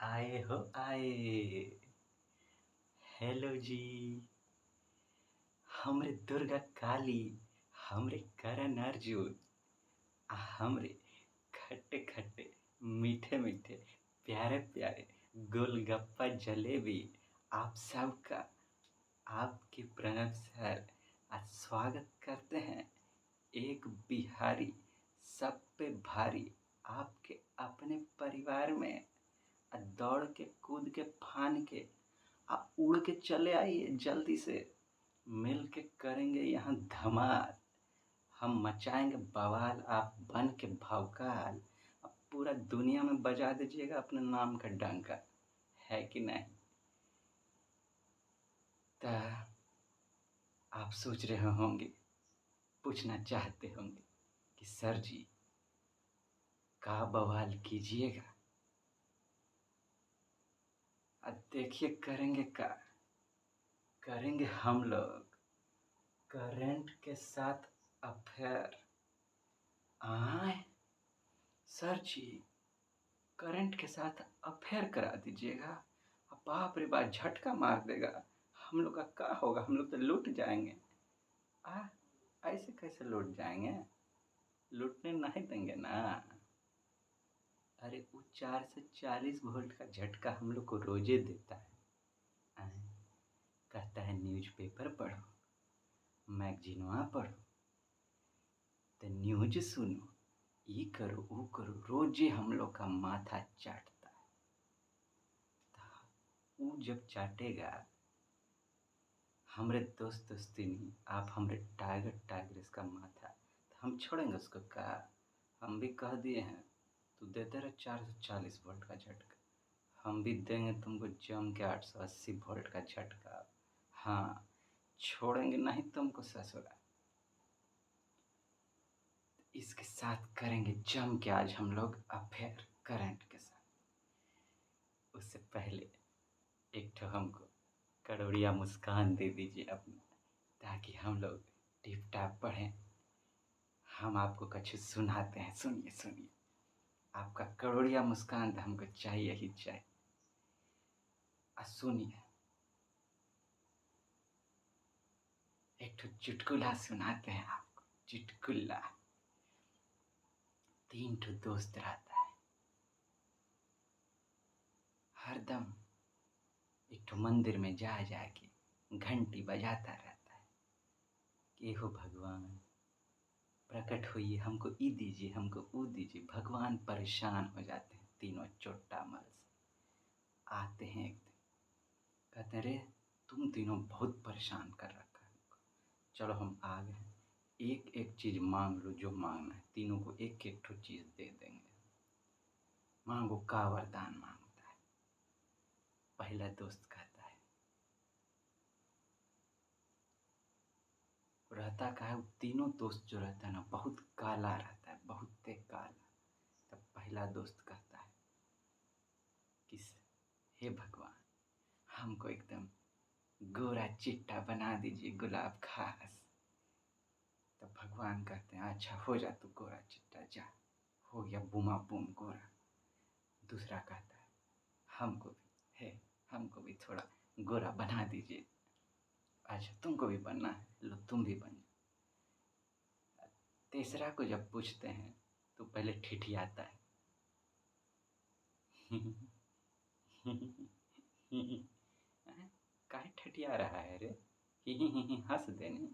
आए हो आए। हेलो जी। हमरे दुर्गा काली, हमरे करण अर्जुन, हमरे खट्टे खट्टे, मीठे मीठे, प्यारे प्यारे गोलगप्पा जलेबी, आप सबका आपके प्रणव सर आज स्वागत करते हैं। एक बिहारी सब पे भारी आपके अपने परिवार में। दौड़ के कूद के फान के उड़ के चले आइए जल्दी से। मिल के करेंगे यहाँ धमाल। हम मचाएंगे बवाल, आप बन के भौकाल। अब पूरा दुनिया में बजा दीजिएगा अपने नाम का डंका, है कि नहीं? तो आप सोच रहे होंगे, पूछना चाहते होंगे कि सर जी का बवाल कीजिएगा। अब देखिए करेंगे का, करेंगे हम लोग करंट के साथ अफेयर। आए सर जी, करंट के साथ अफेयर करा दीजिएगा। बाप रे बाप, झटका मार देगा। हम लोग का क्या होगा? हम लोग तो लूट जाएंगे। आ ऐसे कैसे लूट जाएंगे? लूटने नहीं देंगे ना। अरे वो 440 वोल्ट का झटका हम लोग को रोजे देता है। कहता है न्यूज़पेपर पढ़ो, मैगजीनवा पढ़ो, तो न्यूज सुनो, ये करो वो करो, रोजे हम लोग का माथा चाटता है। वो जब चाटेगा, हमरे दोस्त दोस्ती नहीं, आप हमरे टाइगर टाइग्रेस का माथा, तो हम छोड़ेंगे उसको का? हम भी कह दिए हैं, तू देते रहे 440 वोल्ट का झटका, हम भी देंगे तुमको जम के 880 वोल्ट का झटका। हाँ, छोड़ेंगे नहीं तुमको ससुरा। इसके साथ करेंगे जम के आज हम लोग अफेयर करंट के साथ। उससे पहले एक ठो हमको कड़ोड़िया मुस्कान दे दीजिए अपना, ताकि हम लोग टिप टाप पढ़ें। हम आपको कुछ सुनाते हैं, सुनिए सुनिए। आपका कड़ोड़िया मुस्कान तो हमको चाहिए ही चाहिए। सुनिए, एक ठो चुटकुला सुनाते हैं आपको। चुटकुला। 3 ठो दोस्त रहता है, हरदम एक ठो मंदिर में जा के घंटी बजाता रहता है कि हो भगवान प्रकट होइए, हमको ई दीजिए, हमको ऊ दीजिए। भगवान परेशान हो जाते हैं तीनों चोट्टा मल से। आते हैं एक दिन, कहते हैं रे तुम तीनों बहुत परेशान कर रखा है, चलो हम आ गए हैं, एक एक चीज़ मांग लो जो मांगना है, तीनों को एक एक ठो चीज़ दे देंगे। मांगो, का वरदान मांगता है? पहला दोस्त कहता है, रहता का है, तीनों दोस्त जो रहता है ना बहुत काला रहता है, बहुत काला। तब पहला दोस्त कहता है कि हे भगवान, हमको एकदम गोरा चिट्टा बना दीजिए, गुलाब खास। तब भगवान कहते हैं अच्छा हो जा तू गोरा चिट्टा, जा, हो गया बुमा बुम गोरा। दूसरा कहता है हमको भी हमको भी थोड़ा गोरा बना दीजिए। अच्छा तुमको भी बनना है, लो तुम भी बन। तीसरा को जब पूछते हैं तो पहले ठिठियाता है काहे ठठिया रहा है रे? हंस देने।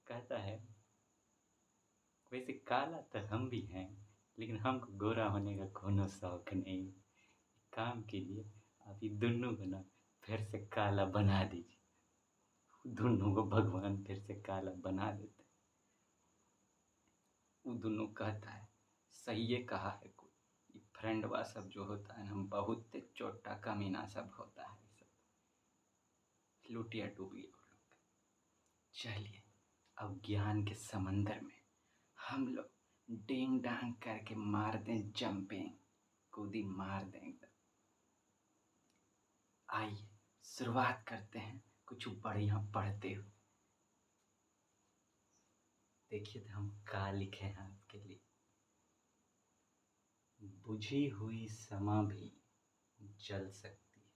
कहता है वैसे काला तो हम भी हैं, लेकिन हमको गोरा होने का कोनो शौक नहीं। काम कीजिए, आप ये दोनों को ना फिर से काला बना दीजिए। दोनों को भगवान फिर से काला बना देते। वो दोनों कहता है सही है कहा है कोई, ये फ्रेंडवा सब जो होता है ना बहुत चोटा कमीना सब होता है, सब लुटिया डूबिया लोग। चलिए अब ज्ञान के समंदर में हम लोग डेंग डांग करके मार दें, जंपिंग कूदी मार दें एकदम। आइए शुरुआत करते हैं कुछ बढ़िया पढ़ते हुए। देखिए तो हम क्या लिखे हैं आपके लिए। बुझी हुई समा भी जल सकती है,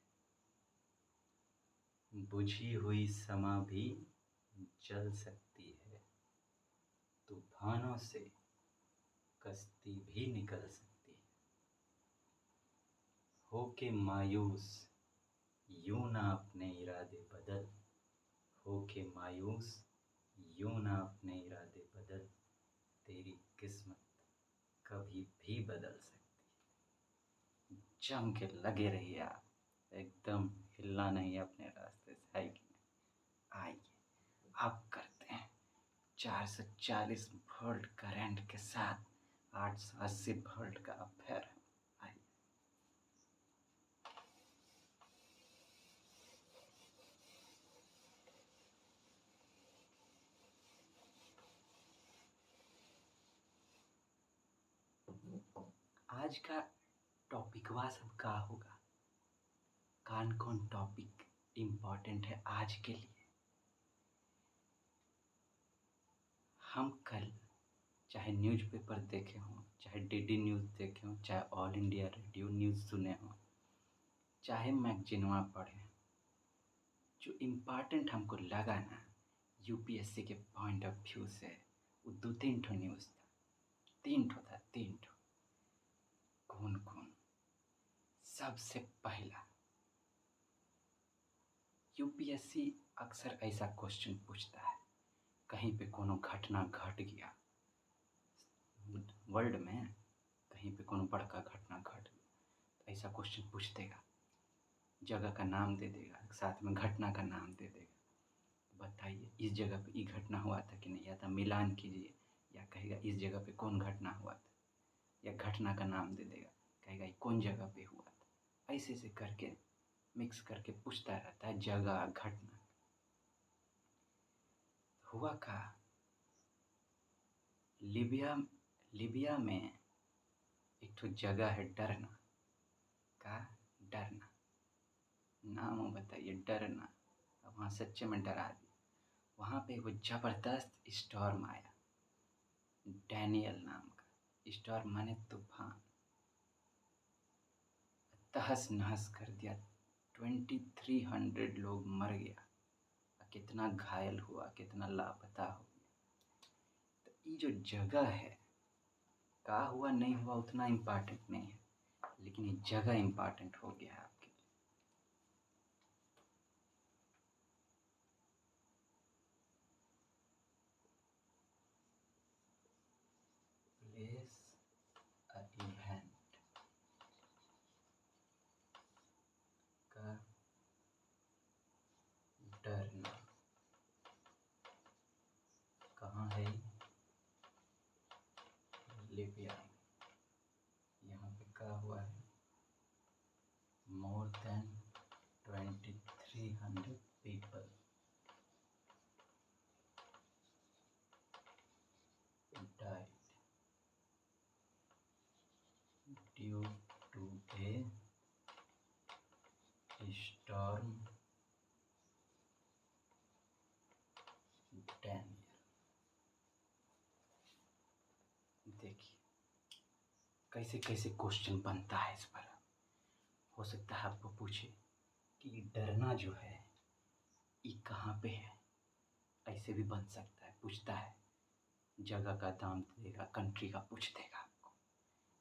बुझी हुई समा भी जल सकती है, तूफानों से कश्ती भी निकल सकती है। हो के मायूस यूं ना अपने इरादे बदल, हो के मायूस यूं ना अपने इरादे बदल, तेरी किस्मत कभी भी बदल सकती है। जम के लगे रहिए आप, एकदम हिलना नहीं है अपने रास्ते से, है कि नहीं? आइए अब करते हैं 440 वोल्ट करंट के साथ 880 वोल्ट का अफेयर। आइए। आज का टॉपिकवा सब का होगा, कौन कौन टॉपिक इम्पोर्टेंट है आज के लिए। हम कल चाहे न्यूज़पेपर देखे हों, चाहे डीडी न्यूज़ देखे हों, चाहे ऑल इंडिया रेडियो न्यूज़ सुने हों, चाहे मैगजीनवा पढ़े, जो इम्पोर्टेंट हमको लगा ना यूपीएससी के पॉइंट ऑफ व्यू से, वो 2-3 ठो न्यूज़ था, 3 ठो था, 3 ठो। कौन कौन? सबसे पहला, यूपीएससी अक्सर ऐसा क्वेश्चन पूछता है, कहीं पे कोनो घटना घट गया वर्ल्ड में, कहीं पे कोनो बड़का घटना घट गया तो ऐसा क्वेश्चन पूछ देगा, जगह का नाम दे देगा, साथ में घटना का नाम दे देगा। बताइए इस जगह पे ये घटना हुआ था कि नहीं, या तो मिलान कीजिए, या कहेगा इस जगह पे कौन घटना हुआ था, या घटना का नाम दे देगा, कहेगा ये कौन जगह पे हुआ था। ऐसे ऐसे करके मिक्स करके पूछता रहता है जगह घटना। हुआ का लीबिया में एक तो जगह है डरना का, डरना नाम बताइए, डरना। अब वहाँ सच्चे में डरा दिया। वहाँ पे वो जबरदस्त स्टॉर्म आया, डैनियल नाम का स्टॉर्म, माने तूफान, तहस नहस कर दिया। 2300 लोग मर गया, कितना घायल हुआ, कितना लापता हो गया। तो ये जो जगह है, का हुआ नहीं हुआ उतना इम्पोर्टेंट नहीं है, लेकिन ये जगह इम्पोर्टेंट हो गया है आपके लिए। प्लेस अ इवेंट का डरना कहाँ है? लीबिया में। यहाँ पे क्या हुआ है? More than 2300 people died due to a storm Daniel। देखिए कैसे कैसे क्वेश्चन बनता है इस पर। हो सकता है आपको पूछे कि डरना जो है ये कहाँ पे है, ऐसे भी बन सकता है। पूछता है जगह का दाम देगा, कंट्री का पूछ देगा आपको।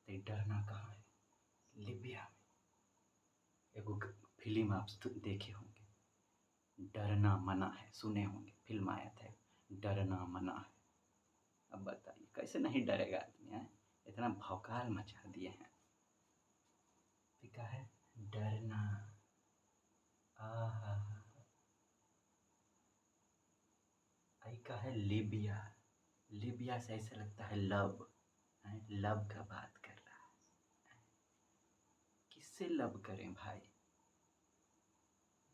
तो ये डरना कहाँ है? लीबिया में। एगो फिल्म आप देखे होंगे, डरना मना है, सुने होंगे, फिल्म आया था डरना मना है। अब बताइए कैसे नहीं डरेगा आदमी है? इतना भौकाल मचा दिए हैं। क्या है? डरना। आहा, आई का है लीबिया। लीबिया से ऐसा लगता है लव, लव का बात कर रहा है। किससे लव करें भाई?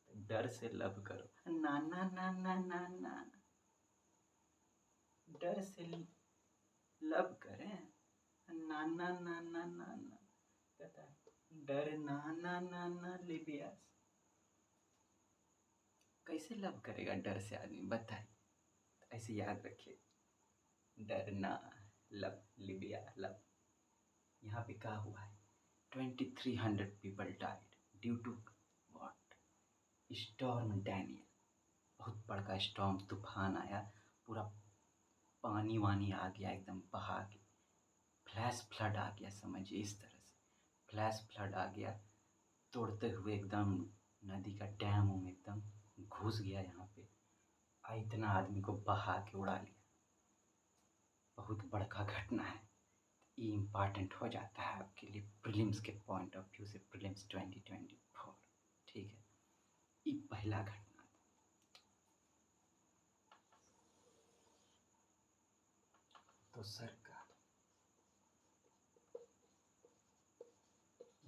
डर से लव करो। ना ना ना ना ना ना, डर से लव करें। ना ना ना ना ना ना, कहता है डर ना ना ना ना लीबिया से। कैसे लव करेगा डर से आदमी, बताइए। ऐसे याद रखिए, डरना, लव, लीबिया, लव। यहाँ पे क्या हुआ है? 2300 people died due to what? Storm Daniel. बहुत बड़का स्टॉर्म तूफान आया, पूरा पानी वानी आ गया, एकदम बहा के फ्लैश फ्लड आ गया, समझिए इस तरह से फ्लैश फ्लड आ गया, तोड़ते हुए एकदम नदी का डैम में एकदम घुस गया यहाँ पे, इतना आदमी को बहा के उड़ा लिया। बहुत बड़का घटना है, ये इम्पॉर्टेंट हो जाता है आपके लिए प्रीलिम्स के पॉइंट ऑफ व्यू से, प्रीलिम्स 2024। ठीक है, ये पहला घटना था। तो सरकार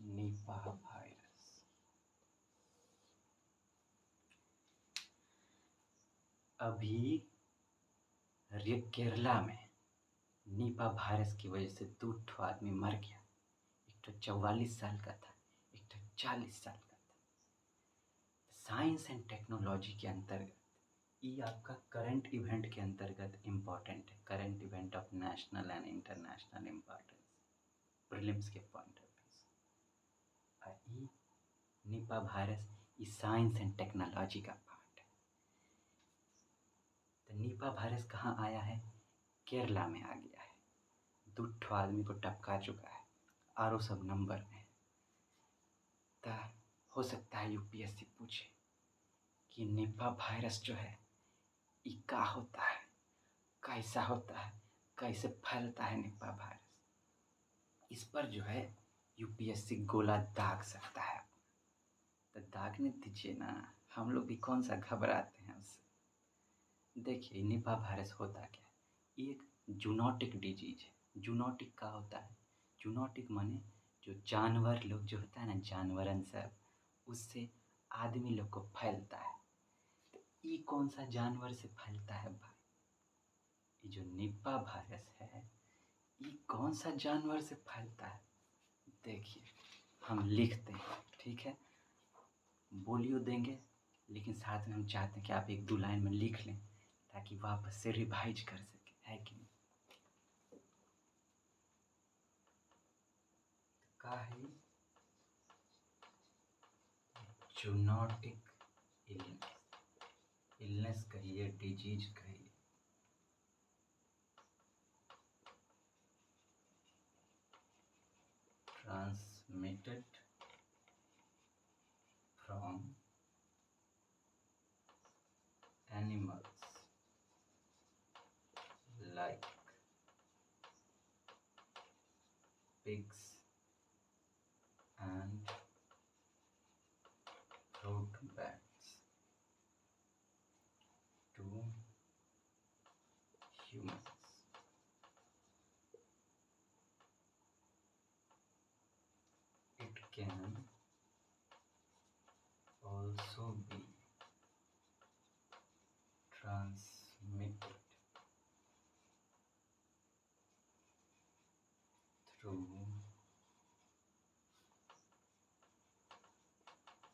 निपाह वायरस, अभी केरला में निपा वायरस की वजह से 2 आदमी मर गया। एक तो 44 साल का था, एक तो 40 साल का था। साइंस एंड टेक्नोलॉजी के अंतर्गत ये आपका करंट इवेंट के अंतर्गत इम्पॉर्टेंट है, current event of national and international importance prelims के पॉइंट ऑफ व्यू। ये निपा वायरस ये साइंस एंड टेक्नोलॉजी का पार्ट है। तो निपा वायरस कहाँ आया है? केरला में आ गया है, 2 आदमी को टपका चुका है, आरो सब नंबर में। तो हो सकता है यूपीएससी पूछे कि निपा वायरस जो है ये क्या होता है, कैसा होता है, कैसे फैलता है निपा वायरस। इस पर जो है यूपीएससी गोला दाग सकता है, तो दागने दीजिए ना, हम लोग भी कौन सा घबराते हैं उससे। देखिए निपा वायरस होता क्या है, ये एक जूनोटिक डिजीज है। जूनोटिक का होता है, जूनोटिक माने जो जानवर लोग जो होता है ना, जानवरन सब, उससे आदमी लोग को फैलता है। तो ये कौन सा जानवर से फैलता है भाई? ये जो निपा वायरस है ये कौन सा जानवर से फैलता है? देखिए हम लिखते हैं, ठीक है, बोलियो देंगे, लेकिन साथ में हम चाहते हैं कि आप 1-2 लाइन में लिख लें ताकि वापस से रिवाइज कर सके, है कि नहीं। का है जूनोटिक इलनेस, इलनेस कहिए, डिजीज कहिए। Transmitted from animals like pigs and fruit bats to humans. It can also be transmitted through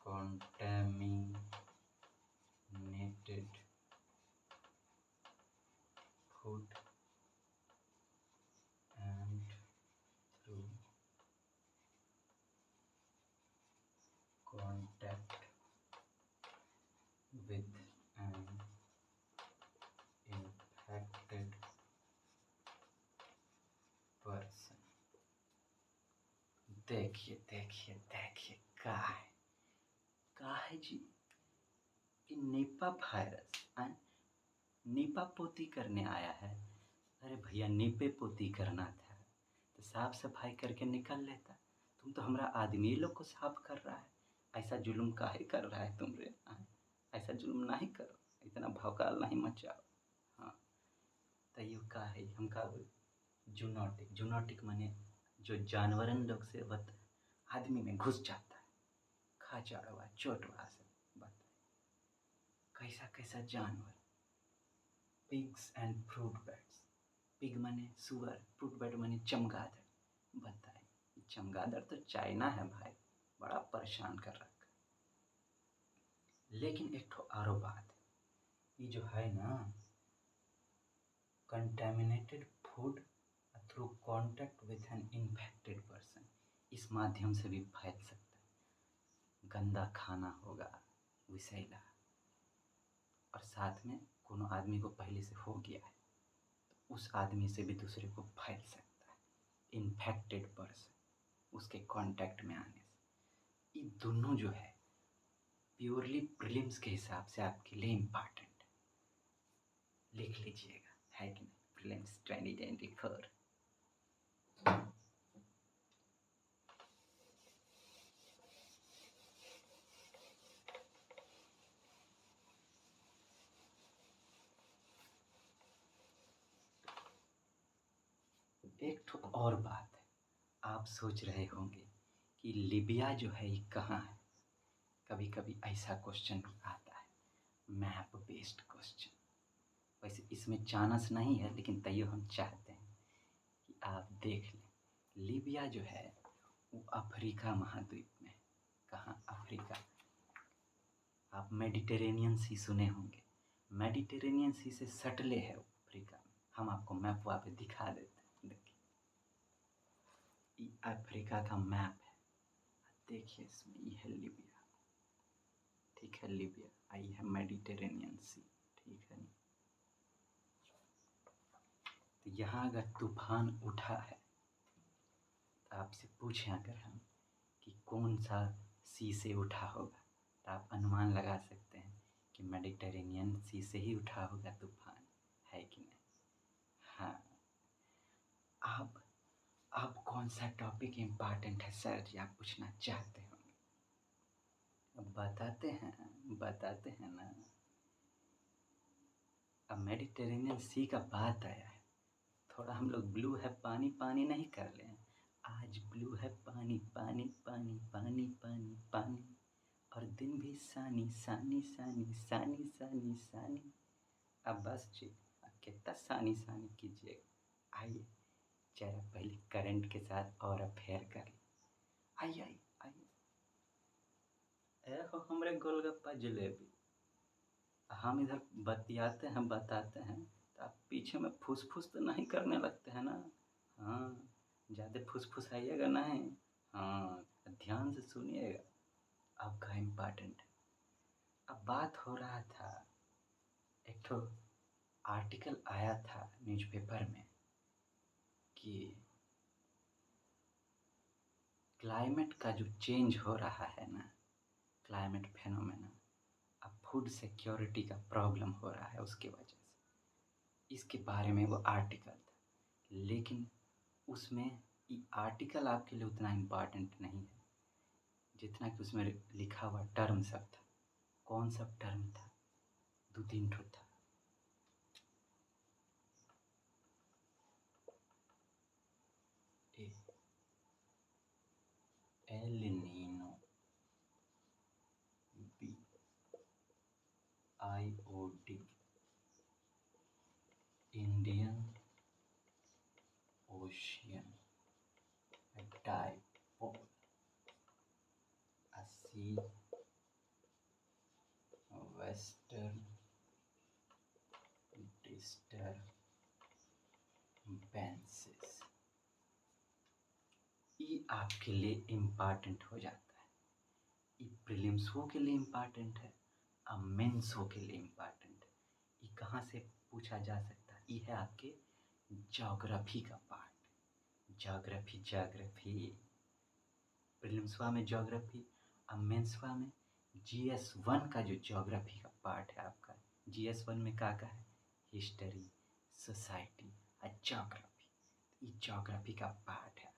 contaminated food and through contact with an infected person. देखिए देखिए देखिए का है जी कि निपा वायरस निपा पोती करने आया है। अरे भैया निपे पोती करना था तो साफ सफाई करके निकल लेता। तुम तो हमारा आदमी लोग को साफ कर रहा है, ऐसा जुल्म काहे कर रहा है तुम रे? ऐसा जुल्म नहीं करो, इतना भौकाल नहीं मचाओ। हाँ तो ये का है, हम का जूनोटिक, जूनोटिक माने जो जानवरन लोग से बत आदमी में घुस जाता है, खाचड़वा चोटवा से। बताइए कैसा कैसा जानवर। Pigs and fruit bats, pig माने सुअर, फ्रूट बैट माने चमगादड़। बताइए चमगादड़ तो चाइना है भाई, बड़ा परेशान कर रखा है। लेकिन एक ठो आरो बात है, ये जो है ना contaminated food through contact with an infected person, इस माध्यम से भी फैल सकता है। गंदा खाना होगा विषैला, और साथ में कोनो आदमी को पहले से हो गया है तो उस आदमी से भी दूसरे को फैल सकता है, इन्फेक्टेड पर्सन उसके कांटेक्ट में आने से। ये दोनों जो है प्योरली प्रीलिम्स के हिसाब से आपके लिए इम्पॉर्टेंट है, लिख लीजिएगा, है कि नहीं? प्रीलिम्स 2024। एक ठो और बात है, आप सोच रहे होंगे कि लीबिया जो है ये कहाँ है। कभी कभी ऐसा क्वेश्चन आता है, मैप बेस्ड क्वेश्चन। वैसे इसमें चांस नहीं है, लेकिन तैयो हम चाहते हैं कि आप देख लें। लीबिया जो है वो अफ्रीका महाद्वीप में है। कहाँ? अफ्रीका। आप मेडिटेरेनियन सी सुने होंगे, मेडिटेरेनियन सी से सटले है अफ्रीका में। हम आपको मैप वहाँ पे दिखा देते हैं, देखिए ये अफ्रीका का मैप है, देखिए इसमें ये है लीबिया, ठीक है? लीबिया आई है मेडिटेरेनियन सी, ठीक है। तो यहाँ अगर तूफान उठा है तो आपसे पूछें अगर हम कि कौन सा सी से उठा होगा, तो आप अनुमान लगा सकते हैं कि मेडिटेरेनियन सी से ही उठा होगा तूफान, है कि नहीं? हाँ। अब कौन सा टॉपिक इम्पॉर्टेंट है सर जी, आप पूछना चाहते होंगे। अब बताते हैं ना। अब मेडिटेरेनियन सी का बात आया है, थोड़ा हम लोग ब्लू है पानी पानी नहीं कर लें। आज ब्लू है पानी पानी पानी पानी पानी पानी, और दिन भी सानी सानी सानी सानी सानी सानी। अब बस जी, अब कितना सानी सानी कीजिएगा। आइए जरा पहले करंट के साथ और अफेयर कर ले। आइए आइए आइए, ए हो हमरे गोलगप्पा जलेबी। हम इधर बतियाते हैं बताते हैं तो आप पीछे में फुस फुस तो नहीं करने लगते हैं ना? हाँ, ज़्यादा फुस फुस आइएगा नहीं। हाँ, ध्यान से सुनिएगा, आपका इम्पॉर्टेंट है। अब बात हो रहा था, एक तो आर्टिकल आया था न्यूज़पेपर में कि क्लाइमेट का जो चेंज हो रहा है ना, क्लाइमेट फेनोमेना, अब फूड सिक्योरिटी का प्रॉब्लम हो रहा है उसकी वजह से। इसके बारे में वो आर्टिकल था, लेकिन उसमें ये आर्टिकल आपके लिए उतना इम्पॉर्टेंट नहीं है जितना कि उसमें लिखा हुआ टर्म सब था। कौन सा टर्म था? 2-3 ठो था। El Nino, BIOD, Indian Ocean dipole, सी वेस्टर्न डिस्टर्बेंसेस। ये आपके लिए इम्पॉर्टेंट हो जाता है। ये प्रीलिम्स हो के लिए इम्पॉर्टेंट है, अब मेंस हो के लिए इम्पॉर्टेंट है। ये कहाँ से पूछा जा सकता है? ये है आपके ज्योग्राफी का पार्ट। ज्योग्राफी प्रीलिम्सवा में ज्योग्राफी, अब मेंसवा में GS1 का जो ज्योग्राफी का पार्ट है आपका। GS1 में क्या है? हिस्ट्री, सोसाइटी और ज्योग्राफी। ये ज्योग्राफी का पार्ट है आपका।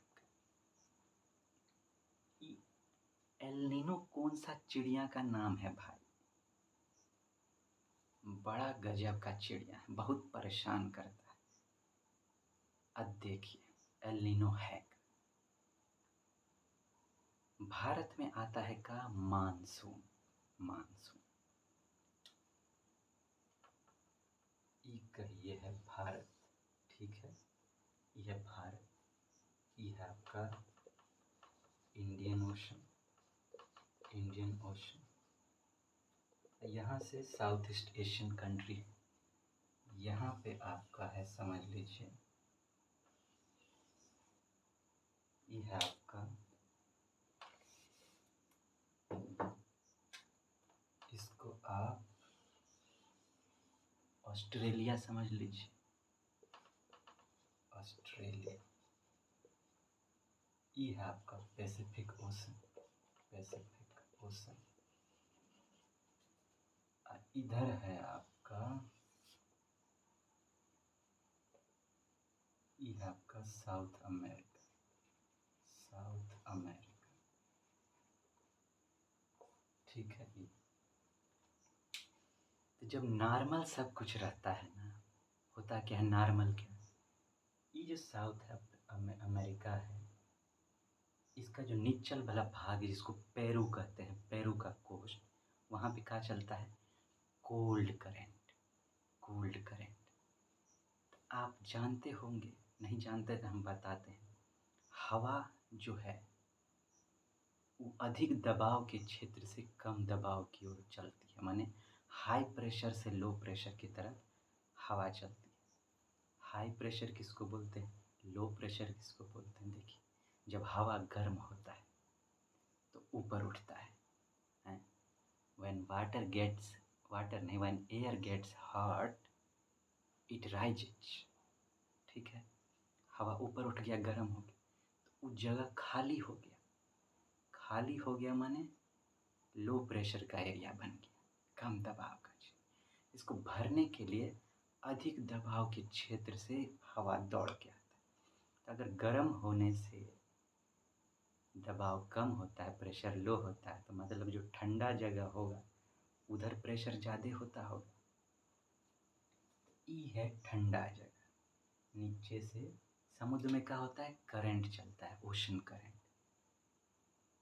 एल नीनो कौन सा चिड़िया का नाम है भाई? बड़ा गजब का चिड़िया है, बहुत परेशान करता है। अब देखिए एल नीनो है, भारत में आता है का मानसून। मानसून ये है भारत, ठीक है? ये है भारत, ये है आपका इंडियन ओशन। यहाँ से साउथ ईस्ट एशियन कंट्री, यहाँ पे आपका है, समझ लीजिए ये है आपका ऑस्ट्रेलिया समझ लीजिए, ऑस्ट्रेलिया। ये है आपका पैसिफिक ओशन, पैसिफिक ओशन। इधर है आपका, ये है आपका साउथ अमेरिका, साउथ अमेरिका, ठीक है। ये तो जब नॉर्मल सब कुछ रहता है ना, होता क्या है नॉर्मल क्या, ये जो साउथ अमेरिका है, इसका जो निचल वाला भाग है जिसको पेरू कहते हैं, पेरू का कोस्ट, वहाँ पे क्या चलता है, कोल्ड करंट, कोल्ड करंट। आप जानते होंगे, नहीं जानते तो हम बताते हैं। हवा जो है वो अधिक दबाव के क्षेत्र से कम दबाव की ओर चलती है, माने हाई प्रेशर से लो प्रेशर की तरफ हवा चलती है। हाई प्रेशर किसको बोलते हैं, लो प्रेशर किसको बोलते हैं। देखिए, जब हवा गर्म होता है तो ऊपर उठता है, when air gets hot it rises, ठीक है। हवा ऊपर उठ गया, गर्म हो गया, तो उस जगह खाली हो गया, खाली हो गया माने लो प्रेशर का एरिया बन गया, कम दबाव का क्षेत्र। इसको भरने के लिए अधिक दबाव के क्षेत्र से हवा दौड़ के आता है। तो अगर गर्म होने से दबाव कम होता है, प्रेशर लो होता है, तो मतलब जो ठंडा जगह होगा उधर प्रेशर ज़्यादा होता होगा। ई है ठंडा जगह, नीचे से समुद्र में क्या होता है, करंट चलता है, ओशन करंट।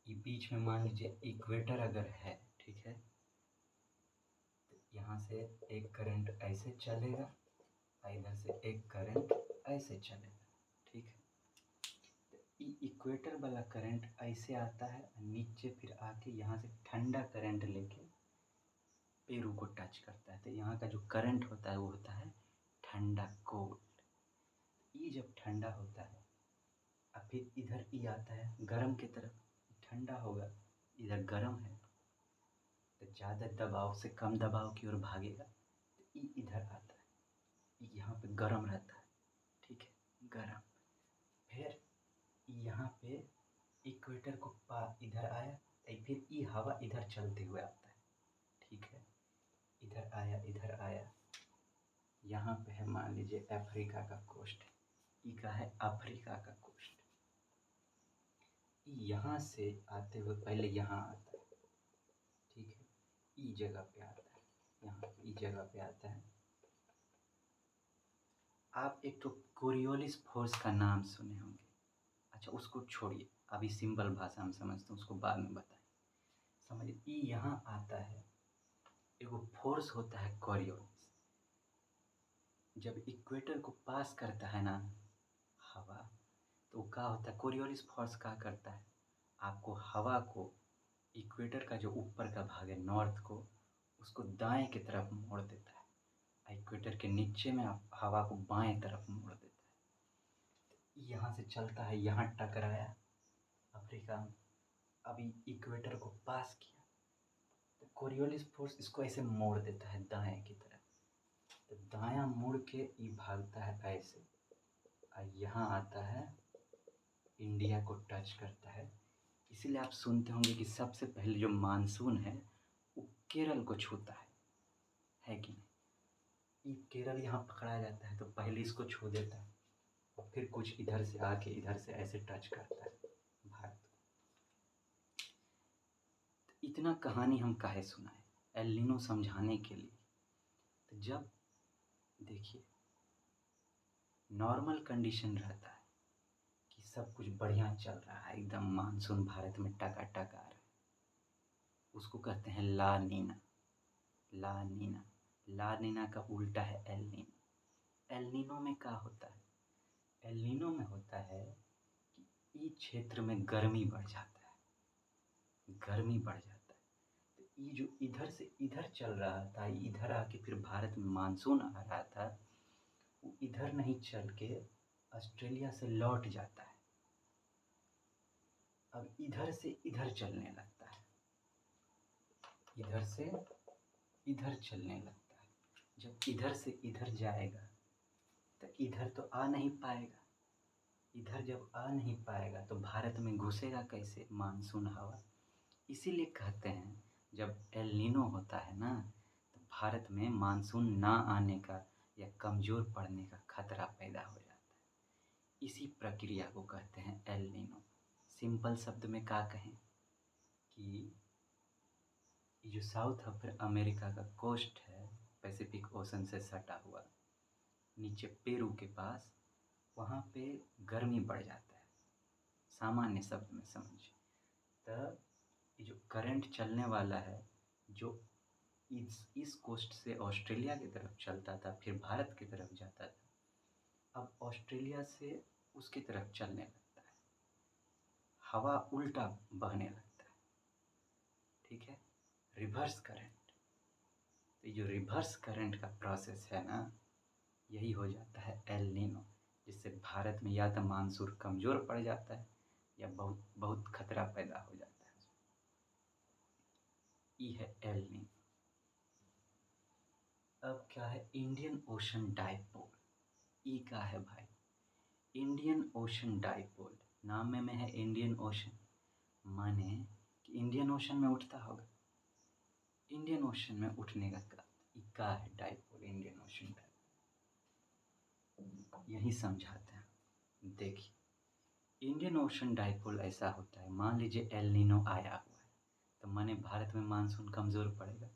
ये बीच में मान लीजिए इक्वेटर अगर है, ठीक है, तो यहाँ से एक करंट ऐसे चलेगा, इधर से एक करंट ऐसे चलेगा, ठीक है। तो इक्वेटर वाला करंट ऐसे आता है, नीचे फिर आके यहाँ से ठंडा करंट लेके पेरू को टच करता है। तो यहाँ का जो करंट होता है वो होता है ठंडा, कोल्ड। ये जब ठंडा होता है और फिर इधर ये आता है गर्म की तरफ, ठंडा होगा, इधर गर्म है तो ज़्यादा दबाव से कम दबाव की ओर भागेगा, तो ये इधर आता है, ये यहाँ पे गर्म रहता है, ठीक है, गर्म। फिर यहाँ पे इक्वेटर को इधर आया, फिर ये हवा इधर चलते हुए आता है, ठीक है, इधर आया, इधर आया, यहाँ पे है मान लीजिए अफ्रीका का कोस्ट, ये का है अफ्रीका का कोस्ट। यहाँ से आते हुए पहले यहाँ आता है, ठीक है, ई जगह पे आता है, यहाँ ई जगह पे आता है। आप एक तो कोरियोलिस फोर्स का नाम सुने होंगे, अच्छा उसको छोड़िए, अभी सिंपल भाषा में समझते हैं, उसको बाद में बताएं। समझिए, ई यहाँ आता है, एगो फोर्स होता है कोरियोलिस, जब इक्वेटर को पास करता है ना हवा, तो क्या होता है, कोरियोलिस फोर्स क्या करता है, आपको हवा को इक्वेटर का जो ऊपर का भाग है नॉर्थ को, उसको दाएं की तरफ मोड़ देता है, इक्वेटर के नीचे में आप हवा को बाएं तरफ मोड़ देता है। यहाँ से चलता है, यहाँ टकराया अफ्रीका में, अभी इक्वेटर को पास किया, तो कोरियोलिस फोर्स इसको ऐसे मोड़ देता है दाएं की तरफ, तो दायां मुड़ के ये भागता है ऐसे, और यहाँ आता है, इंडिया को टच करता है। इसीलिए आप सुनते होंगे कि सबसे पहले जो मानसून है वो केरल को छूता है कि नहीं। ये केरल यहाँ पकड़ा जाता है तो पहले इसको छू देता है, और फिर कुछ इधर से आके इधर से ऐसे टच करता है भारत को। तो इतना कहानी हम काहे सुनाए, एल नीनो समझाने के लिए। तो जब देखिए नॉर्मल कंडीशन रहता है कि सब कुछ बढ़िया चल रहा है, एकदम मानसून भारत में टकाटक आ रहा है, उसको कहते हैं ला नीना। ला नीना, ला नीना का उल्टा है एल नीनो। एल नीनो में क्या होता है, एल नीनो में होता है कि इस क्षेत्र में गर्मी बढ़ जाता है, गर्मी बढ़ जाता है, तो ये जो इधर से इधर चल रहा था, इधर आके फिर भारत में मानसून आ रहा था, वो इधर नहीं चल के ऑस्ट्रेलिया से लौट जाता है, अब इधर से इधर चलने लगता है, इधर से इधर चलने लगता है। जब इधर से इधर जाएगा तो इधर तो आ नहीं पाएगा। इधर जब आ नहीं पाएगा तो भारत में घुसेगा कैसे मानसून हवा। इसीलिए कहते हैं जब एल नीनो होता है ना तो भारत में मानसून ना आने का या कमज़ोर पड़ने का खतरा पैदा हो जाता है। इसी प्रक्रिया को कहते हैं एल नीनो। सिंपल शब्द में क्या कहें कि जो साउथ अमेरिका का कोस्ट है पैसिफिक ओशन से सटा हुआ, नीचे पेरू के पास, वहाँ पे गर्मी बढ़ जाता है। सामान्य शब्द में समझिए तो ये जो करंट चलने वाला है जो इस कोस्ट से ऑस्ट्रेलिया की तरफ चलता था फिर भारत की तरफ जाता था, अब ऑस्ट्रेलिया से उसकी तरफ चलने लगता है, हवा उल्टा बहने लगता है। ठीक है, रिवर्स करंट। तो ये जो रिवर्स करंट का प्रोसेस है ना, यही हो जाता है एल नीनो, जिससे भारत में या तो मानसून कमज़ोर पड़ जाता है या बहुत बहुत खतरा पैदा हो जाता है। ये है एल नीनो। अब क्या है इंडियन ओशन डाइपोल। ये क्या है भाई? इंडियन ओशन डाइपोल, नाम में है इंडियन ओशन, माने कि इंडियन ओशन में उठता होगा। इंडियन ओशन में उठने का क्या है डाइपोल, इंडियन ओशन डाइपोल, यही समझाते हैं। देखिए इंडियन ओशन डाइपोल ऐसा होता है, मान लीजिए एल नीनो आया हुआ है तो माने भारत में मानसून कमज़ोर पड़ेगा,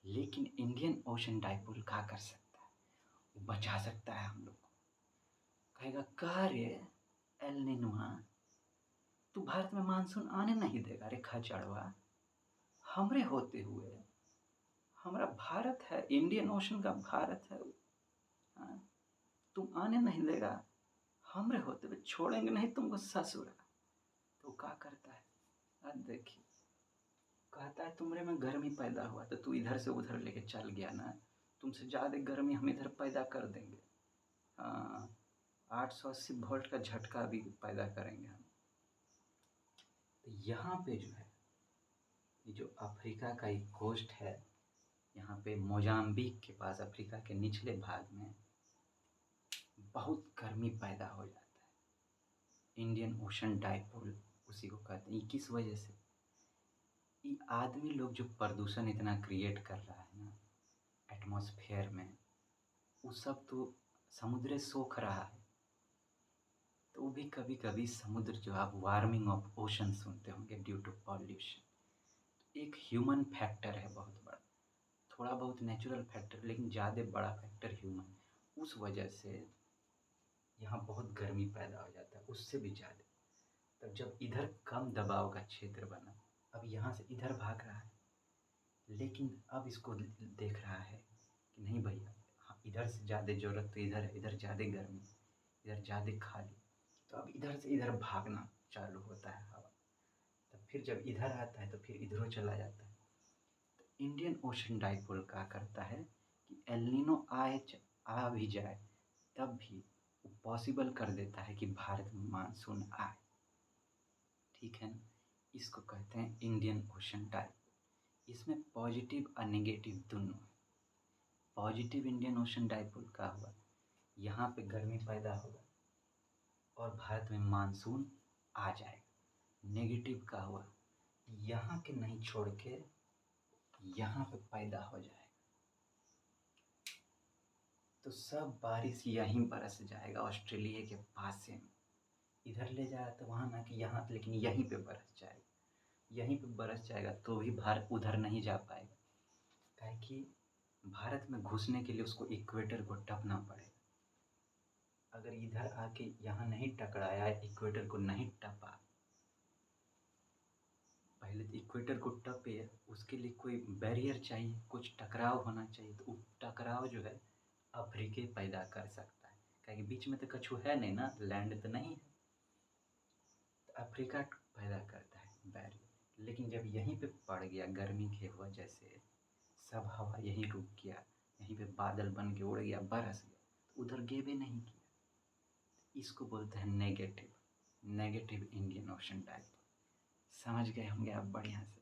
लेकिन इंडियन ओशन डाइपोल क्या कर सकता है? वो बचा सकता है हम लोग को। कहेगा का रे एल नीनुआ, तू भारत में मानसून आने नहीं देगा रे खचड़वा, हमरे होते हुए, हमारा भारत है, इंडियन ओशन का भारत है, हाँ? तुम आने नहीं देगा, हमरे होते हुए छोड़ेंगे नहीं तुमको ससुरा। तो क्या करता है? अब देखिए कहता है तुमरे में गर्मी पैदा हुआ तो तू इधर से उधर लेके चल गया ना, तुमसे ज़्यादा गर्मी हम इधर पैदा कर देंगे। हाँ, 880 वोल्ट का झटका भी पैदा करेंगे हम। तो यहाँ पे जो है ये जो अफ्रीका का एक कोस्ट है, यहाँ पे मोजाम्बिक के पास अफ्रीका के निचले भाग में बहुत गर्मी पैदा हो जाता है। इंडियन ओशन डाइपोल उसी को कहते हैं। ये किस वजह से? ये आदमी लोग जो प्रदूषण इतना क्रिएट कर रहा है ना एटमॉस्फेयर में, वो सब तो समुद्र सोख रहा है। तो वो भी कभी कभी समुद्र जो आप वार्मिंग ऑफ ओशन सुनते होंगे ड्यू टू पॉल्यूशन, एक ह्यूमन फैक्टर है बहुत बड़ा, थोड़ा बहुत नेचुरल फैक्टर लेकिन ज़्यादा बड़ा फैक्टर ह्यूमन। उस वजह से यहाँ बहुत गर्मी पैदा हो जाता है, उससे भी ज़्यादा। तब जब इधर कम दबाव का क्षेत्र बना, अब यहाँ से इधर भाग रहा है, लेकिन अब इसको देख रहा है कि नहीं भैया, हाँ इधर से ज़्यादा ज़रूरत तो इधर है, इधर ज़्यादा गर्मी, इधर ज़्यादा खाली, तो अब इधर से इधर भागना चालू होता है हवा। तब फिर जब इधर आता है तो फिर इधरों चला जाता है। तो इंडियन ओशन डाइपोल क्या करता है कि एल नीनो आ भी जाए तब भी वो पॉसिबल कर देता है कि भारत में मानसून आए। ठीक है ना, इसको कहते हैं इंडियन ओशन डाइपोल। इसमें पॉजिटिव और नेगेटिव दोनों है। पॉजिटिव इंडियन ओशन डाइपोल का हुआ, यहाँ पे गर्मी पैदा होगा और भारत में मानसून आ जाएगा। नेगेटिव का हुआ, यहाँ के नहीं छोड़ के यहाँ पे पैदा हो जाएगा, तो सब बारिश यहीं बरस जाएगा ऑस्ट्रेलिया के पास से। इधर ले जाएगा तो वहाँ ना कि यहाँ, लेकिन यहीं पे बरस जाएगा, यहीं पे बरस जाएगा तो भी भारत उधर नहीं जा पाएगा, काहे कि भारत में घुसने के लिए उसको इक्वेटर को टपना पड़ेगा। अगर इधर आके यहाँ नहीं टकराया, इक्वेटर को नहीं टपा, पहले तो इक्वेटर को टपे उसके लिए कोई बैरियर चाहिए, कुछ टकराव होना चाहिए, तो वो टकराव जो है अफ्रीका पैदा कर सकता है, क्योंकि बीच में तो कछु है नहीं ना, लैंड तो नहीं है, तो अफ्रीका पैदा करता है बैरियर। लेकिन जब यहीं पे पड़ गया गर्मी की वजह से, सब हवा यहीं रुक गया, यहीं पे बादल बन के उड़ गया, बरस गया, तो उधर गेबे नहीं किया। इसको बोलते हैं negative, negative Indian ocean dipole. समझ गए होंगे आप बढ़िया से।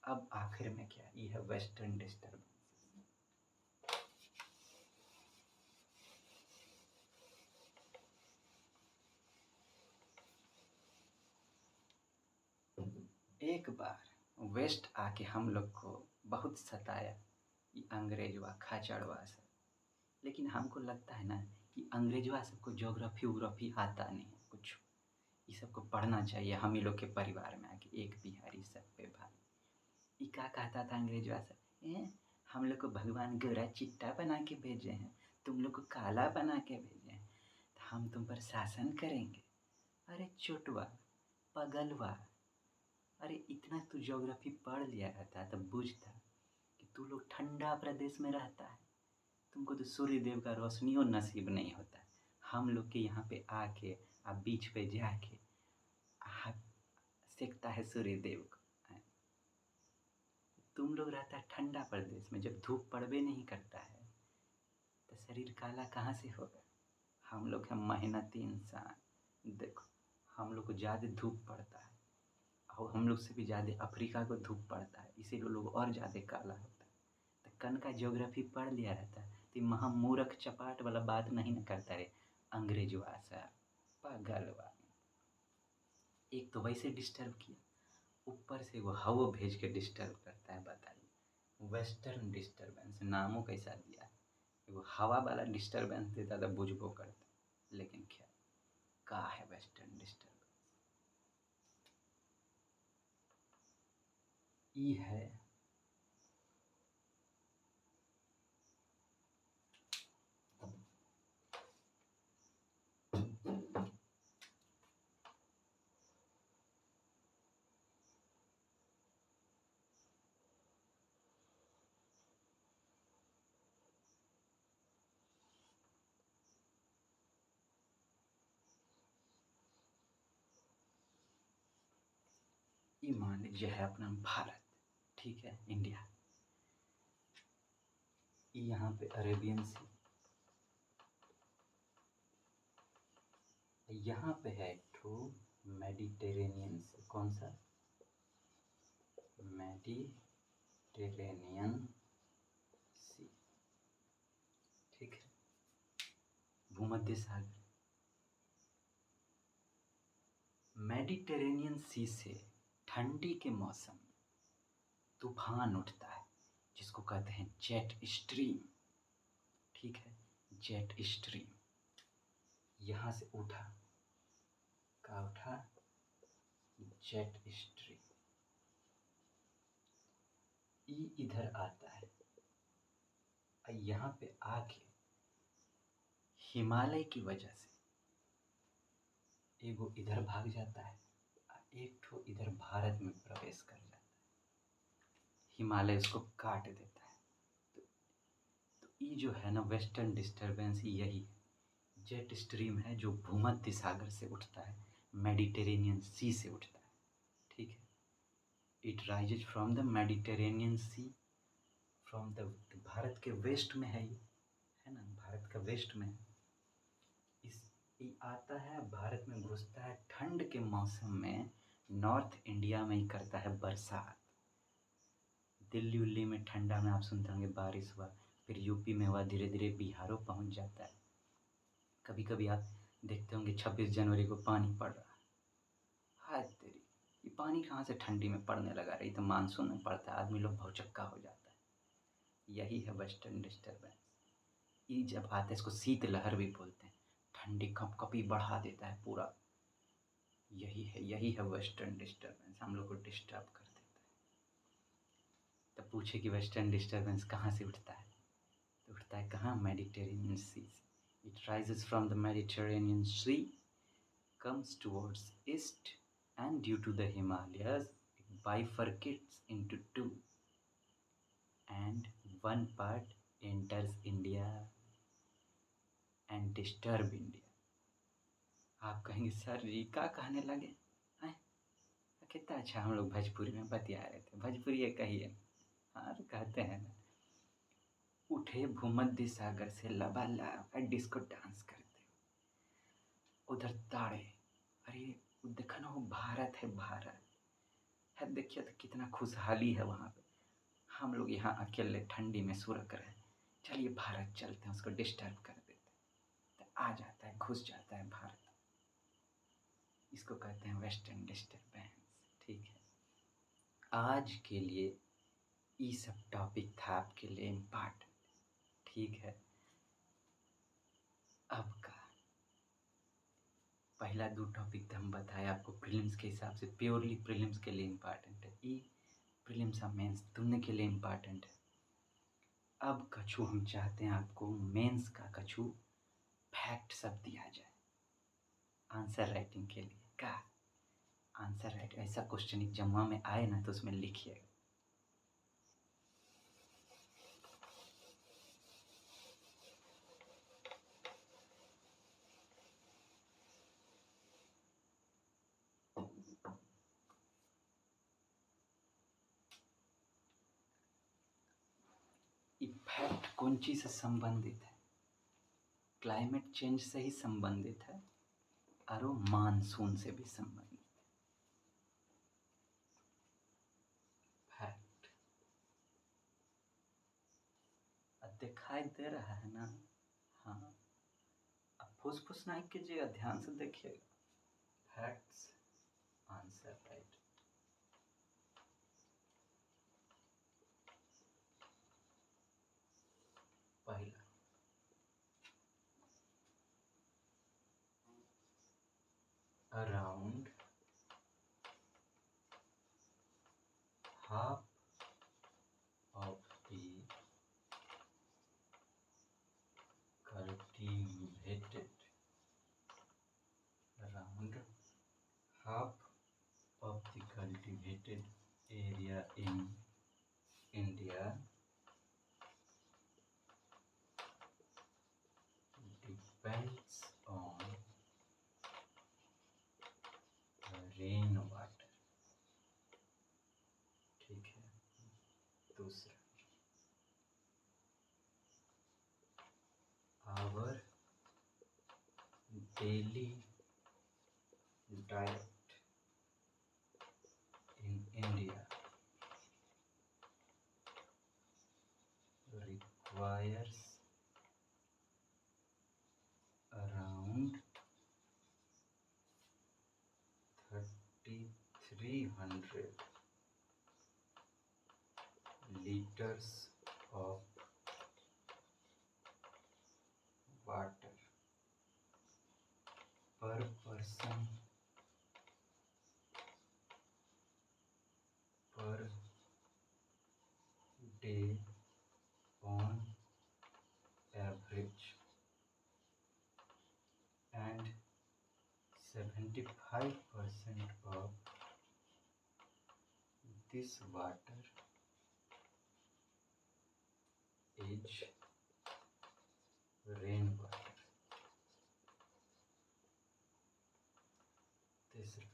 अब आखिर में क्या, ये है वेस्टर्न डिस्टर्बेंसेस। एक बार वेस्ट आके हम लोग को बहुत सताया, ये अंग्रेजवा खाचड़वा सब। लेकिन हमको लगता है ना कि अंग्रेजवा सबको ज्योग्राफी वोग्राफी आता नहीं है कुछ, ये सबको पढ़ना चाहिए। हम ही लोग के परिवार में आके एक बिहारी सब पे भाई। ये क्या कहता था अंग्रेजवा सब, हम लोग को भगवान गोरा चिट्टा बना के भेजे हैं, तुम लोग को काला बना के भेजे हैं, तो हम तुम पर शासन करेंगे। अरे चोटवा पगलवा, अरे इतना तू ज्योग्राफी पढ़ लिया रहता तब बूझता कि तू लोग ठंडा प्रदेश में रहता है, तुमको तो सूर्य देव का रोशनियों नसीब नहीं होता। हम लोग के यहाँ पे आके आप बीच पे जाके हाथ सेकता है सूर्य देव को। तुम लोग रहता है ठंडा प्रदेश में, जब धूप पड़बे नहीं करता है तो शरीर काला कहाँ से होगा। हम लोग हैं मेहनती इंसान, देखो हम लोग को ज़्यादा धूप पड़ता है और हम लोग से भी ज़्यादा अफ्रीका को धूप पड़ता है, इसीलिए लोग और ज़्यादा काला होता है। तो कन का ज्योग्राफी पढ़ लिया रहता है तो महा मूर्ख चपाट वाला बात नहीं न करता रे अंग्रेजवा सा पागलवा। एक तो वैसे डिस्टर्ब किया, ऊपर से वो हवा भेज के डिस्टर्ब करता है। बताइए वेस्टर्न डिस्टर्बेंस नामों कैसा दिया है। वो हवा वाला डिस्टर्बेंस देता तो बुझबो करता, लेकिन क्या का है वेस्टर्न डिस्टर्बेंस। ई है ये मान लीजिए है अपना भारत, ठीक है, इंडिया। यहाँ पे अरेबियन सी, यहाँ पे है ठो मेडिटेरेनियन सी। कौन सा? मेडिटेरेनियन सी, ठीक है। भूमध्य सागर, मेडिटेरेनियन सी से ठंडी के मौसम में तूफान उठता है जिसको कहते हैं जेट स्ट्रीम, ठीक है, जेट स्ट्रीम। यहाँ से उठा, का उठा जेट स्ट्रीम, ई इधर आता है, यहाँ पे आके हिमालय की वजह से एगो इधर भाग जाता है, एक ठो इधर भारत में प्रवेश कर जाता है, हिमालय उसको काट देता है। तो ये जो है ना वेस्टर्न डिस्टर्बेंस यही है, जेट स्ट्रीम है जो भूमध्य सागर से उठता है, मेडिटेरेनियन सी से उठता है, ठीक है। It rises from the Mediterranean sea, from the Bharat के वेस्ट में है ये, है ना, भारत का वेस्ट में है। ये आता है भारत में, घुसता है ठंड के मौसम में, नॉर्थ इंडिया में ही करता है बरसात। दिल्ली उल्ली में ठंडा में आप सुनते होंगे बारिश हुआ, फिर यूपी में हुआ, धीरे धीरे बिहारों पहुंच जाता है। कभी कभी आप देखते होंगे 26 जनवरी को पानी पड़ रहा है, हाय तेरी, ये पानी कहाँ से ठंडी में पड़ने लगा रही, तो मानसून में पड़ता है, आदमी लोग भौचक्का हो जाता है। यही है वेस्टर्न डिस्टर्बेंस। ये जब आता है इसको शीत लहर भी बोलते हैं, ठंडी कपकपी बढ़ा देता है पूरा। यही है वेस्टर्न डिस्टर्बेंस, हम लोग को डिस्टर्ब कर देता है। तब पूछे कि वेस्टर्न डिस्टर्बेंस कहाँ से उठता है, तो उठता है कहाँ, मेडिटेरेनियन सी से। It rises from the Mediterranean sea, comes towards east, and due to the Himalayas it bifurcates into two, and one part enters India and disturb India। आप कहेंगे सर जी क्या कहने लगे हैं, कितना अच्छा हम लोग भोजपुरी में बतिया रहे थे, भोजपुरी ये कहिए। हाँ तो कहते हैं ना, उठे भूमध्य सागर से लबालब डिस्को डांस करते, उधर ताड़े, अरे देखो ना वो भारत है, भारत है, देखिए तो कितना खुशहाली है वहाँ पे। हम लोग यहाँ अकेले ठंडी में सुरक रहे, चलिए भारत चलते हैं, उसको डिस्टर्ब कर देते हैं, तो आ जाता है, घुस जाता है भारत। इसको कहते हैं वेस्टर्न डिस्टर्बेंस, ठीक है। आज के लिए ये सब टॉपिक था आपके लिए इम्पॉर्टेंट, ठीक है। अब का पहला दो टॉपिक तो हम बताए आपको प्रीलिम्स के हिसाब से, प्योरली प्रीलिम्स के लिए इम्पॉर्टेंट है। ई प्रीलिम्स और मेंस दोनों के लिए इम्पॉर्टेंट है। अब कछु हम चाहते हैं आपको मेंस का कछु फैक्ट सब दिया जाए आंसर राइटिंग के लिए। का आंसर राइट ऐसा क्वेश्चन एग्जाम में आए ना तो उसमें लिखिएगा। इफेक्ट कौन चीज से संबंधित है? क्लाइमेट चेंज से ही संबंधित है और वो मानसून से भी संबंधित फैक्ट। अब दिखाई दे रहा है ना? हाँ, अब फुसफुस नहीं कीजिएगा, ध्यान से देखिएगा। Facts, answer right. पहला, around half of the cultivated around half of the cultivated area in India depends on rain water, ठीक है। दूसरा, our daily diet in India requires around 3,300 liters of water per person per day on average, and 75% of this water is rainwater. तीसरा,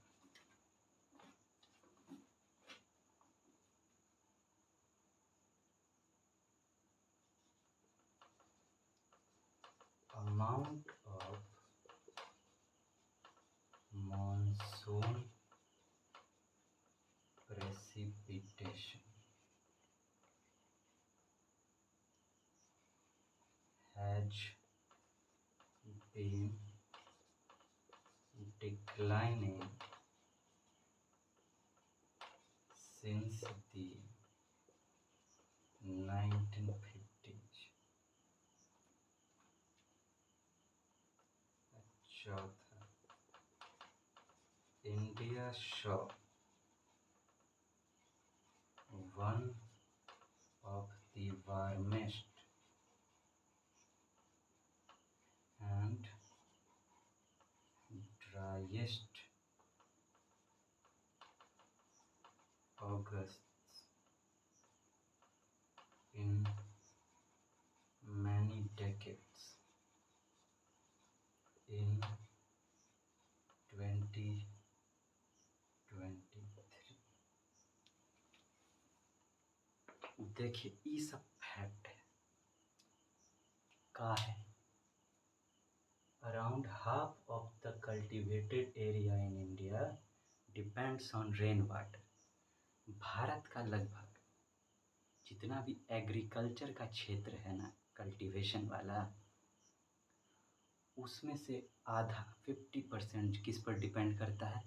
amount of monsoon precipitation has been declining since the 1950s. चौथा, India saw one of the warmest and driest Augusts in many decades in 2023. देखिए ये सब fact है। का है around half of the cultivated area in India depends on rain water. Bharat का लगभग जितना भी एग्रीकल्चर का क्षेत्र है ना, कल्टीवेशन वाला, उसमें से आधा 50% किस पर डिपेंड करता है?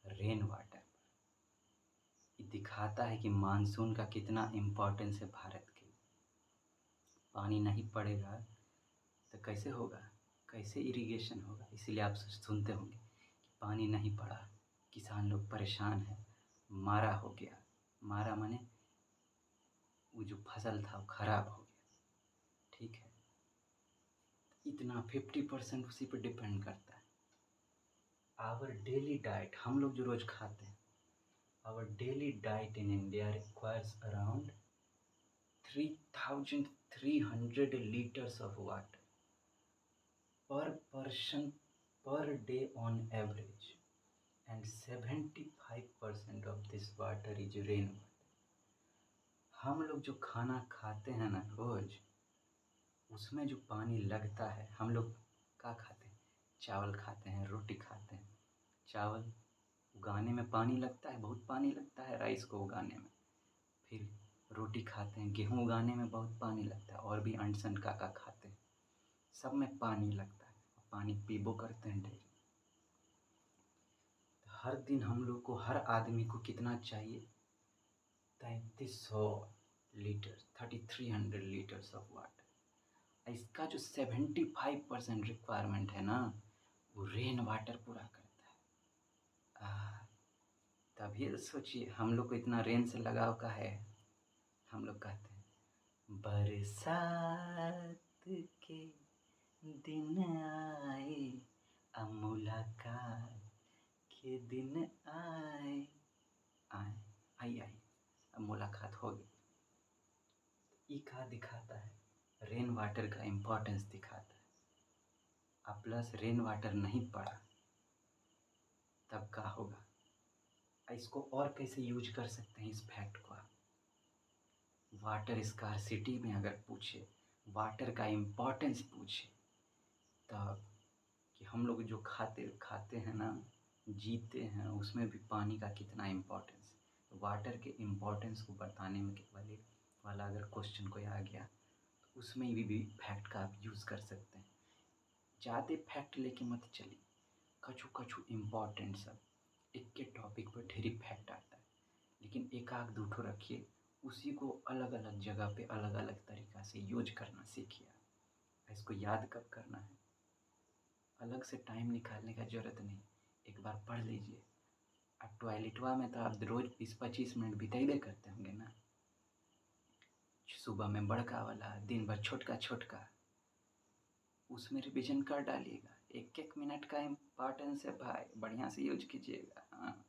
रेन वाटर पर। दिखाता है कि मानसून का कितना इम्पोर्टेंस है भारत के लिए। पानी नहीं पड़ेगा तो कैसे होगा, कैसे इरिगेशन होगा। इसीलिए आप सुनते होंगे कि पानी नहीं पड़ा, किसान लोग परेशान हैं, मारा हो गया। मारा माने वो जो फसल था वो खराब हो गया। ठीक है, इतना 50% उसी पर डिपेंड करता है। आवर डेली डाइट, हम लोग जो रोज़ खाते हैं, our daily diet in India requires around 3,300 liters of water per person per day on average, and 75% of this water is rainwater. हम लोग जो खाना खाते हैं ना रोज़, उसमें जो पानी लगता है, हम लोग क्या खाते हैं, चावल खाते हैं, रोटी खाते हैं। चावल उगाने में पानी लगता है, बहुत पानी लगता है राइस को उगाने में। फिर रोटी खाते हैं, गेहूँ उगाने में बहुत पानी लगता है, और भी अंटसन का खाते हैं, सब में पानी लगता है। पानी पीबो करते हैं डेली। हर दिन हम लोग को, हर आदमी को कितना चाहिए, 3300 लीटर, 3300 लीटर्स ऑफ वाटर। इसका जो 75% रिक्वायरमेंट है ना, वो रेन वाटर पूरा करता है। तभी तो सोचिए हम लोग को इतना रेन से लगाव का है। हम लोग कहते हैं बरसात के दिन आए, अब मुलाकात के दिन आए, आए आई आई, अब मुलाकात होगी। ये क्या दिखाता है, रेन वाटर का इम्पोर्टेंस दिखाता है। अब प्लस रेन वाटर नहीं पड़ा तब क्या होगा। इसको और कैसे यूज कर सकते हैं इस फैक्ट को आप, वाटर स्कार्सिटी में अगर पूछे, वाटर का इम्पोर्टेंस पूछे, तब कि हम लोग जो खाते हैं ना, जीते हैं, उसमें भी पानी का कितना इम्पोर्टेंस। तो वाटर के इम्पोर्टेंस को बताने में वाला अगर क्वेश्चन कोई आ गया तो उसमें भी फैक्ट का आप यूज़ कर सकते हैं। ज़्यादा फैक्ट लेके मत चलिए, कछु कछु इम्पोर्टेंट सब। एक के टॉपिक पर ढेरी फैक्ट आता है, लेकिन एक आध दो ठो रखिए, उसी को अलग अलग जगह पे अलग अलग तरीक़ा से यूज करना सीखिए। इसको याद कब करना है, अलग से टाइम निकालने का ज़रूरत नहीं, एक बार पढ़ लीजिए। अब टॉयलेटवा में तो आप रोज़ 20-25 मिनट बिताइबे करते होंगे ना, सुबह में बड़का वाला, दिन भर छोटका छोटका, उसमें रिविजन कर डालिएगा। एक एक मिनट का इम्पोर्टेंस है भाई, बढ़िया से यूज कीजिएगा। हाँ,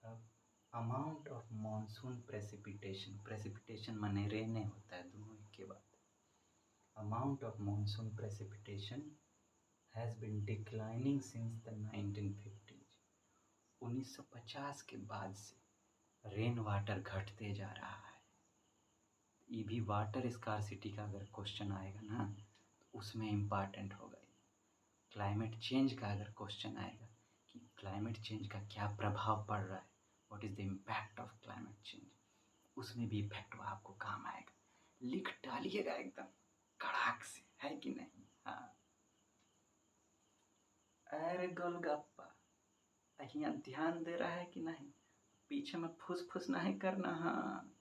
अब amount of monsoon precipitation, precipitation माने रेने होता है, दोनों एक के बाद। Amount of monsoon precipitation has been declining since the 1950s। 1950 के बाद से रेन वाटर घटते जा रहा है। ये भी वाटर स्कार्सिटी का अगर क्वेश्चन आएगा ना तो उसमें इम्पॉर्टेंट होगा। क्लाइमेट चेंज का अगर क्वेश्चन आएगा कि क्लाइमेट चेंज का क्या प्रभाव पड़ रहा है, what is the impact of climate change, उसमें भी इफेक्ट आपको काम आएगा। लिख डालिएगा एकदम कड़ाक से, है कि नहीं। हाँ, अरे गोलगप्पा, यहाँ ध्यान दे रहा है कि नहीं, पीछे में फुस फुस नहीं करना। हाँ,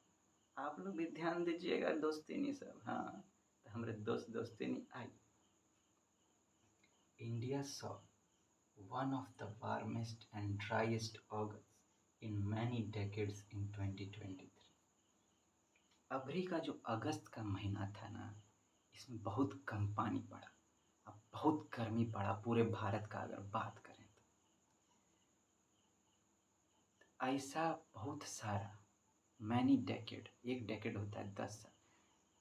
आप लोग भी ध्यान दीजिएगा दोस्तिनी सब। हाँ, तो हमारे दोस्तिनी आई। India saw one of the warmest and driest August in many decades in 2023। अभी का जो अगस्त का महीना था ना, इसमें बहुत कम पानी पड़ा, अब बहुत गर्मी पड़ा पूरे भारत का अगर बात करें तो। ऐसा बहुत सारा, मैनी डेकेड, एक डेकेड होता है 10 साल,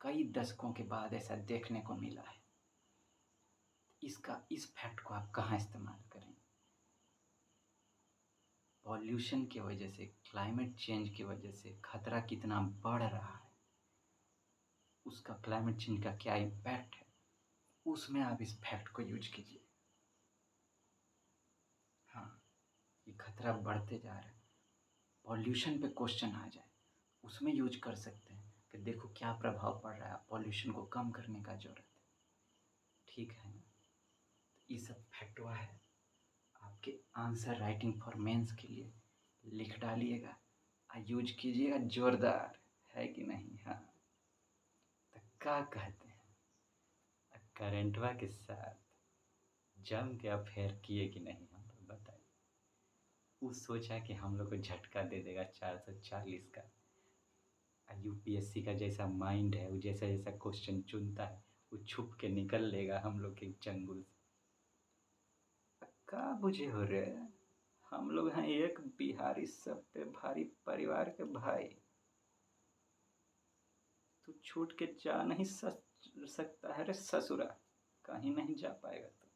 कई दशकों के बाद ऐसा देखने को मिला है। इस फैक्ट को आप कहाँ इस्तेमाल करें। पॉल्यूशन की वजह से, क्लाइमेट चेंज की वजह से खतरा कितना बढ़ रहा है, उसका क्लाइमेट चेंज का क्या इम्पैक्ट है, उसमें आप इस फैक्ट को यूज कीजिए। हाँ, ये खतरा बढ़ते जा रहा है, पॉल्यूशन पे क्वेश्चन आ जाए उसमें यूज कर सकते हैं कि देखो क्या प्रभाव पड़ रहा है, पॉल्यूशन को कम करने का जरूरत है। ठीक है ना, तो ये सब फैक्टवा है। आपके आंसर राइटिंग फॉर मेंस के लिए लिख डालिएगा, यूज कीजिएगा जोरदार, है कि नहीं? हाँ। तो क्या कहते हैं, करंटवा के साथ जम के अफेयर किए कि नहीं हम लोग बताइए। वो सोचा कि हम लोग को झटका दे देगा 440 का। यूपीएससी का जैसा माइंड है, वो जैसा जैसा क्वेश्चन चुनता है वो छुप के निकल लेगा हम लोग के चंगुल से। का बुझे हो रे, हम लोग हैं एक बिहारी सब पे भारी परिवार के भाई। तू छूट के जा नहीं सकता है रे ससुरा, कहीं नहीं जा पाएगा तू,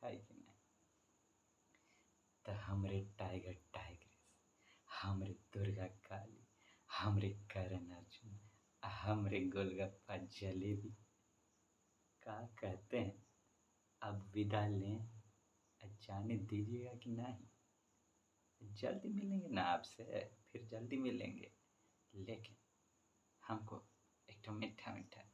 है कि नहीं? तो हमरे टाइगर टाइग्रेस, हमरे दुर्गा काली, हमरे करण अर्जुन, हमरे गोलगप्पा जलेबी, क्या कहते हैं, अब विदा लें, जाने दीजिएगा कि नहीं? जल्दी मिलेंगे ना आपसे, फिर जल्दी मिलेंगे। लेकिन हमको एक ठो मीठा मीठा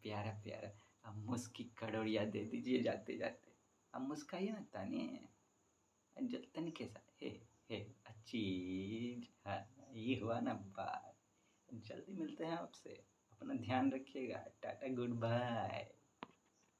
प्यारा प्यारा अब मुस्की कड़ोरिया दे दीजिए जाते जाते। अब मुस्काइए ना तानी, जल तनी कैसा हे हे चीज। हाँ, ये हुआ ना बात। जल्दी मिलते हैं आपसे, अपना ध्यान रखिएगा, टाटा गुड बाय।